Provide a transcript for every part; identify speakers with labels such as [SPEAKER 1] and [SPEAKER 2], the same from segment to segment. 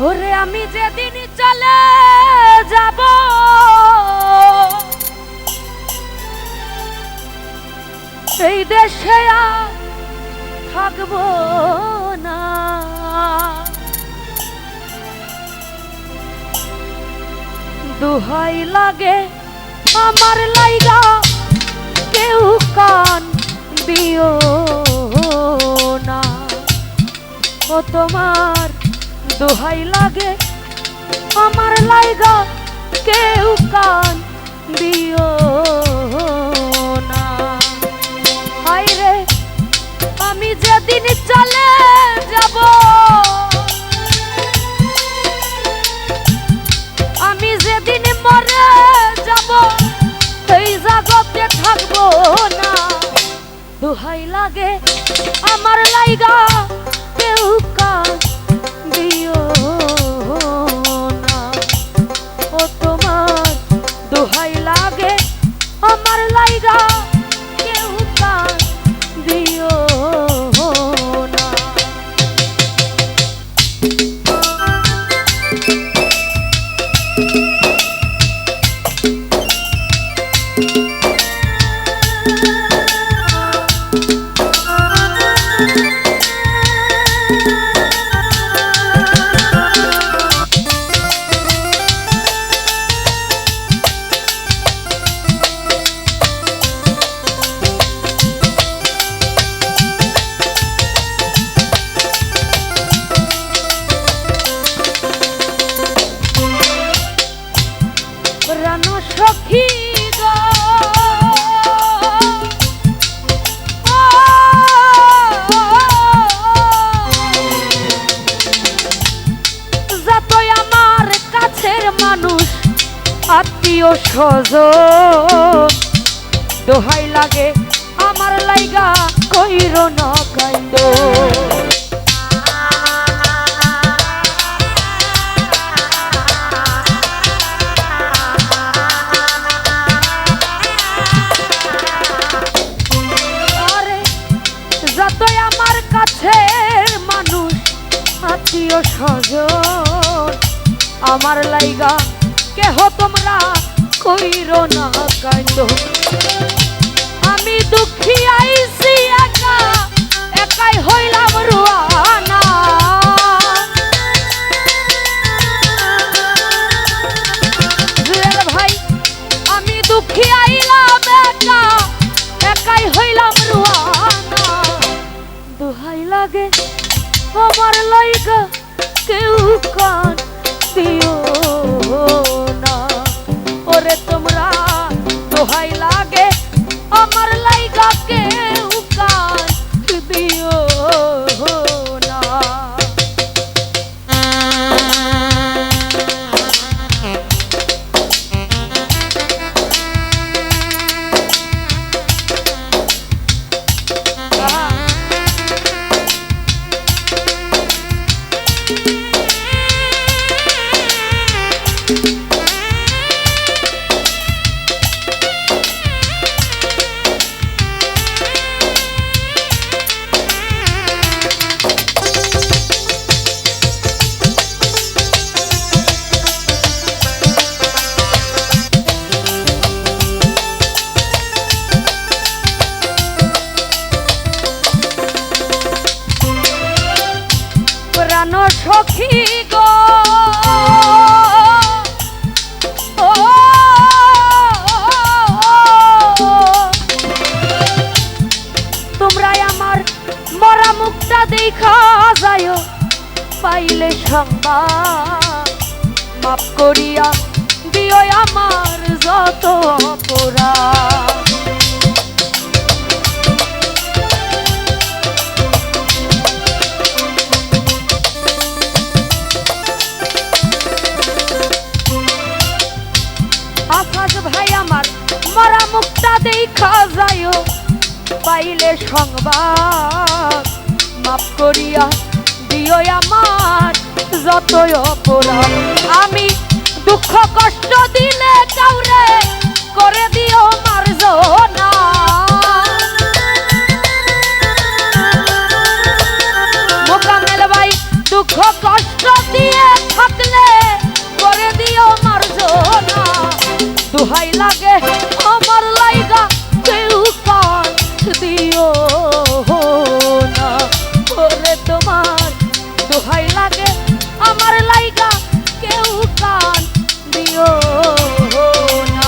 [SPEAKER 1] ওরে আমি যেদিন চলে যাব এই দেশে আর থাকবো না, দোহাই লাগে আমার লাইগা কেউ কান দিও না, ও তোমার দোহাই লাগে আমার লাইগা কেউ কান দিও না। হায় রে আমি যেদিন চলে যাব, আমি যেদিন মরে যাব এই জগতে থাকবো না, দোহাই লাগে আমার লাইগা কেউ কান দিও না, ও তোমার দোহাই লাগে আমার লাইগা কেউ কান দিও না। সখী গো যতই আমার কাছের মানুষ আত্মীয় স্বজন দোহাই লাগে আমার লাইগা কইর না কাইন্দ, যতই আমার কাছের মানুষ আত্মীয় স্বজন আমার লাইগা কেহ তোমরা কইরো না কাইন্দ, আমি দুঃখী আইছি একা একাই হইলাম রুয়ানা, ভাই আমি দুঃখী আইলাম একা একাই হইলাম রুয়ানা, দোহাই লাগে আমার লাইগা কেউ কান দিও না, ওরে তোমরা দোহাই লাগে আমার লাইগা কেউ কান দিও না। সখী গো তোমরা আমার মরা মুখটা দেখা যায় পাইলে সংবাদ, মাফ করিয়া দিও আমার যত অপরাধ, ভাই আমার মরা মুখটা দেখা যায় পাইলে সংবাদ, মাফ করিয়া দিও আমার যতই অপরাধ, আমি দুঃখ কষ্ট দিলে কাউরে করে দিও মার্জনা, মোকামেল ভাই দুঃখ কষ্ট দিয়ে থাকলে করে দিও মার্জনা দোহাই লাগে আমার লাইগা কেউ কান দিও না ওরে তোমার দোহাই লাগে আমার লাইগা কেউ কান দিও না।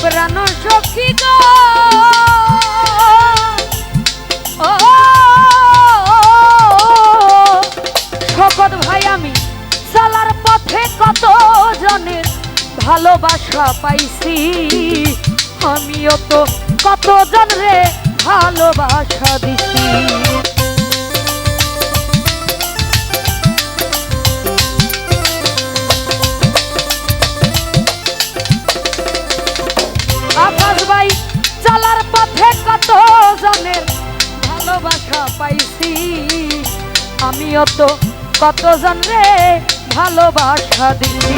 [SPEAKER 1] প্রাণ সখী গো শকত ভাই আমি চলার পথে কত জনের ভালোবাসা পাইছি আমিও তো কত জন রে ভালোবাসা দিছি আকাশ ভাই চলার পথে কত জনের ভালোবাসা পাইছি আমিও তো কতজন রে ভালোবাসা দিছি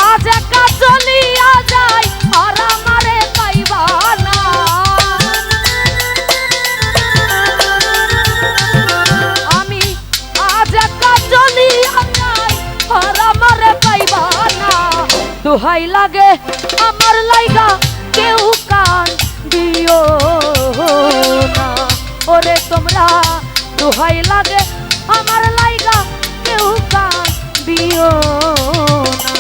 [SPEAKER 1] আজ একা চলিয়া যাই আর আমারে পাইবা না আমি আজ একা চলিয়া যাই আর আমারে পাইবা না দোহাই লাগে আমার লাইগা কেউ কান দিও না ওরে তোমরা দোহাই লাগে আমার লাইগা কেউ কান দিও না।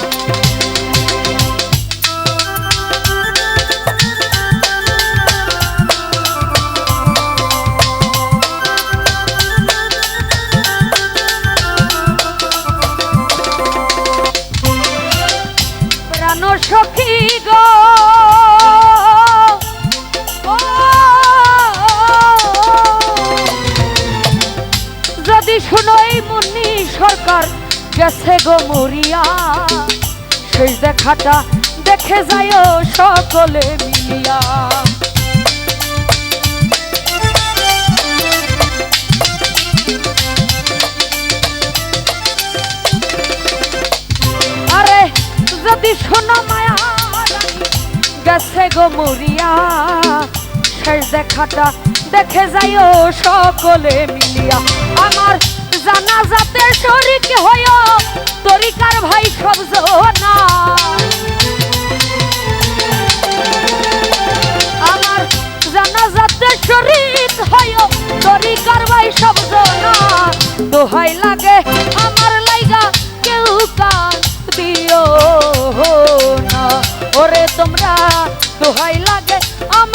[SPEAKER 1] প্রাণ সখী গো যদি শুনো এই মুন্নি সরকার গেছে গো মরিয়া শেষ দেখাটা দেখে যাইও সকলে মিলিয়া আরে যদি শোনো মায়া গেছে গো মরিয়া শেষ দেখাটা দেখে যাইও সকলে মিলিয়া আমার জানাজাতে শরীক হইও তরিকার ভাই সব জনা আমার জানাজাতে শরীক হইও তরিকার ভাই সব জনা দোহাই লাগে আমার লাইগা কেউ কান দিও না ওরে তোমরা দোহাই লাগে আমার